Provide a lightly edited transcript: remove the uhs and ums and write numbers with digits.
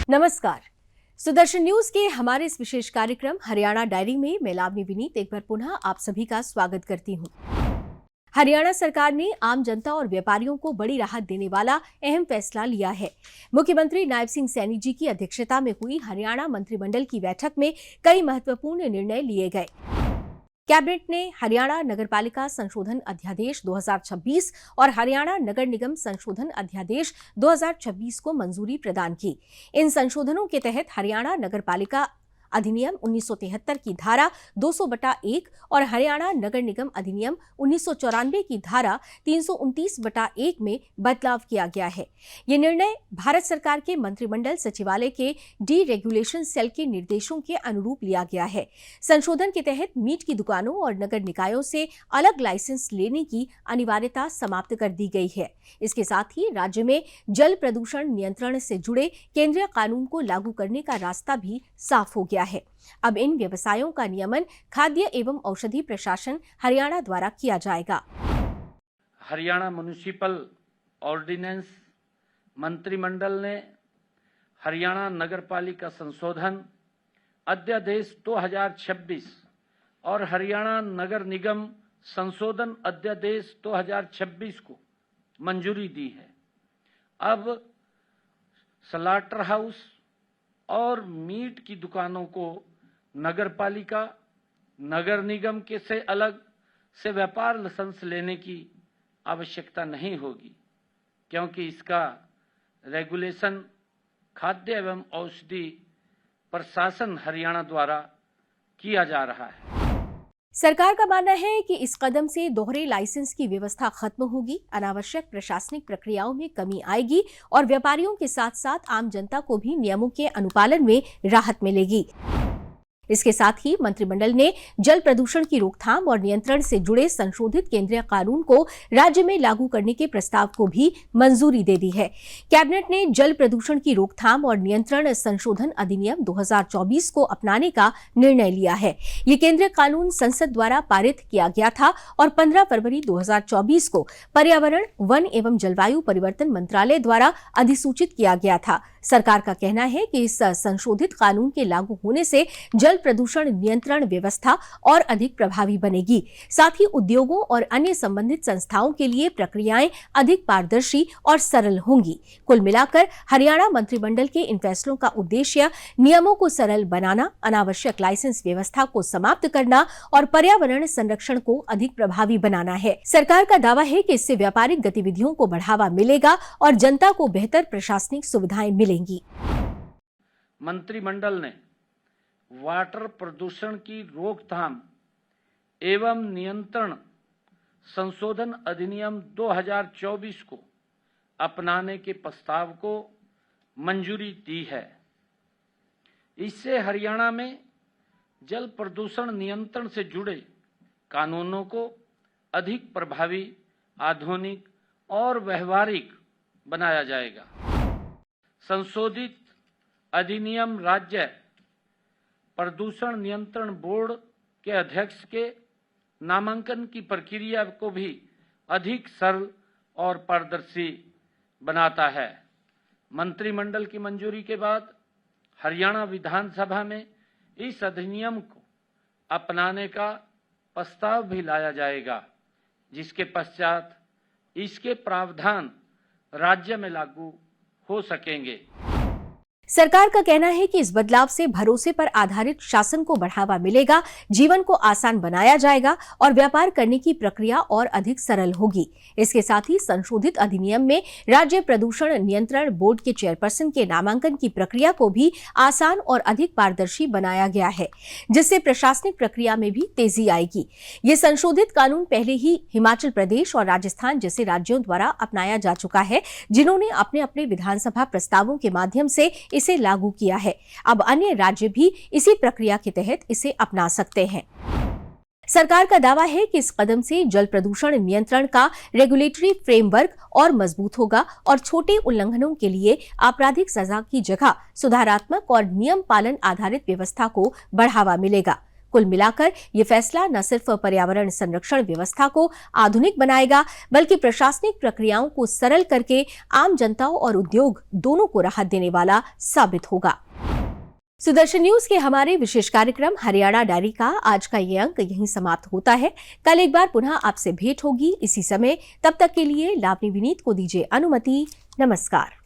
नमस्कार। सुदर्शन न्यूज के हमारे इस विशेष कार्यक्रम हरियाणा डायरी में मैं लावनी विनीत एक बार पुनः आप सभी का स्वागत करती हूं। हरियाणा सरकार ने आम जनता और व्यापारियों को बड़ी राहत देने वाला अहम फैसला लिया है। मुख्यमंत्री नायब सिंह सैनी जी की अध्यक्षता में हुई हरियाणा मंत्रिमंडल की बैठक में कई महत्वपूर्ण निर्णय लिए गए। कैबिनेट ने हरियाणा नगरपालिका संशोधन अध्यादेश 2026 और हरियाणा नगर निगम संशोधन अध्यादेश 2026 को मंजूरी प्रदान की। इन संशोधनों के तहत हरियाणा नगरपालिका अधिनियम 1973 की धारा 200/1 और हरियाणा नगर निगम अधिनियम 1994 की धारा 329/1 में बदलाव किया गया है। ये निर्णय भारत सरकार के मंत्रिमंडल सचिवालय के डी रेगुलेशन सेल के निर्देशों के अनुरूप लिया गया है। संशोधन के तहत मीट की दुकानों और नगर निकायों से अलग लाइसेंस लेने की अनिवार्यता समाप्त कर दी गई है। इसके साथ ही राज्य में जल प्रदूषण नियंत्रण से जुड़े केंद्रीय कानून को लागू करने का रास्ता भी साफ हो गया है। अब इन व्यवसायों का नियमन खाद्य एवं औषधि प्रशासन हरियाणा द्वारा किया जाएगा। हरियाणा म्युनिसिपल ऑर्डिनेंस मंत्रिमंडल ने हरियाणा नगरपालिका संशोधन अध्यादेश 2026 और हरियाणा नगर निगम संशोधन अध्यादेश 2026 को मंजूरी दी है। अब स्लॉटर हाउस और मीट की दुकानों को नगरपालिका नगर निगम के से अलग से व्यापार लाइसेंस लेने की आवश्यकता नहीं होगी, क्योंकि इसका रेगुलेशन खाद्य एवं औषधि प्रशासन हरियाणा द्वारा किया जा रहा है। सरकार का मानना है कि इस कदम से दोहरे लाइसेंस की व्यवस्था खत्म होगी, अनावश्यक प्रशासनिक प्रक्रियाओं में कमी आएगी और व्यापारियों के साथ साथ आम जनता को भी नियमों के अनुपालन में राहत मिलेगी। इसके साथ ही मंत्रिमंडल ने जल प्रदूषण की रोकथाम और नियंत्रण से जुड़े संशोधित केंद्रीय कानून को राज्य में लागू करने के प्रस्ताव को भी मंजूरी दे दी है। कैबिनेट ने जल प्रदूषण की रोकथाम और नियंत्रण संशोधन अधिनियम 2024 को अपनाने का निर्णय लिया है। ये केंद्रीय कानून संसद द्वारा पारित किया गया था और 15 फरवरी 2024 को पर्यावरण, वन एवं जलवायु परिवर्तन मंत्रालय द्वारा अधिसूचित किया गया था। सरकार का कहना है कि इस संशोधित कानून के लागू होने से जल प्रदूषण नियंत्रण व्यवस्था और अधिक प्रभावी बनेगी। साथ ही उद्योगों और अन्य संबंधित संस्थाओं के लिए प्रक्रियाएं अधिक पारदर्शी और सरल होंगी। कुल मिलाकर हरियाणा मंत्रिमंडल के इन फैसलों का उद्देश्य नियमों को सरल बनाना, अनावश्यक लाइसेंस व्यवस्था को समाप्त करना और पर्यावरण संरक्षण को अधिक प्रभावी बनाना है। सरकार का दावा है कि इससे व्यापारिक गतिविधियों को बढ़ावा मिलेगा और जनता को बेहतर प्रशासनिक सुविधाएं मिलेंगी। मंत्रिमंडल ने वाटर प्रदूषण की रोकथाम एवं नियंत्रण संशोधन अधिनियम 2024 को अपनाने के प्रस्ताव को मंजूरी दी है। इससे हरियाणा में जल प्रदूषण नियंत्रण से जुड़े कानूनों को अधिक प्रभावी, आधुनिक और व्यवहारिक बनाया जाएगा। संशोधित अधिनियम राज्य प्रदूषण नियंत्रण बोर्ड के अध्यक्ष के नामांकन की प्रक्रिया को भी अधिक सरल और पारदर्शी बनाता है। मंत्रिमंडल की मंजूरी के बाद हरियाणा विधानसभा में इस अधिनियम को अपनाने का प्रस्ताव भी लाया जाएगा, जिसके पश्चात इसके प्रावधान राज्य में लागू हो सकेंगे। सरकार का कहना है कि इस बदलाव से भरोसे पर आधारित शासन को बढ़ावा मिलेगा, जीवन को आसान बनाया जाएगा और व्यापार करने की प्रक्रिया और अधिक सरल होगी। इसके साथ ही संशोधित अधिनियम में राज्य प्रदूषण नियंत्रण बोर्ड के चेयरपर्सन के नामांकन की प्रक्रिया को भी आसान और अधिक पारदर्शी बनाया गया है, जिससे प्रशासनिक प्रक्रिया में भी तेजी आएगी। ये संशोधित कानून पहले ही हिमाचल प्रदेश और राजस्थान जैसे राज्यों द्वारा अपनाया जा चुका है, जिन्होंने अपने अपने विधानसभा प्रस्तावों के माध्यम से इसे लागू किया है। अब अन्य राज्य भी इसी प्रक्रिया के तहत इसे अपना सकते हैं। सरकार का दावा है कि इस कदम से जल प्रदूषण नियंत्रण का रेगुलेटरी फ्रेमवर्क और मजबूत होगा और छोटे उल्लंघनों के लिए आपराधिक सजा की जगह सुधारात्मक और नियम पालन आधारित व्यवस्था को बढ़ावा मिलेगा। कुल मिलाकर ये फैसला न सिर्फ पर्यावरण संरक्षण व्यवस्था को आधुनिक बनाएगा, बल्कि प्रशासनिक प्रक्रियाओं को सरल करके आम जनता और उद्योग दोनों को राहत देने वाला साबित होगा। सुदर्शन न्यूज के हमारे विशेष कार्यक्रम हरियाणा डायरी का आज का ये अंक यहीं समाप्त होता है। कल एक बार पुनः आपसे भेंट होगी इसी समय। तब तक के लिए लावनी विनीत को दीजिए अनुमति। नमस्कार।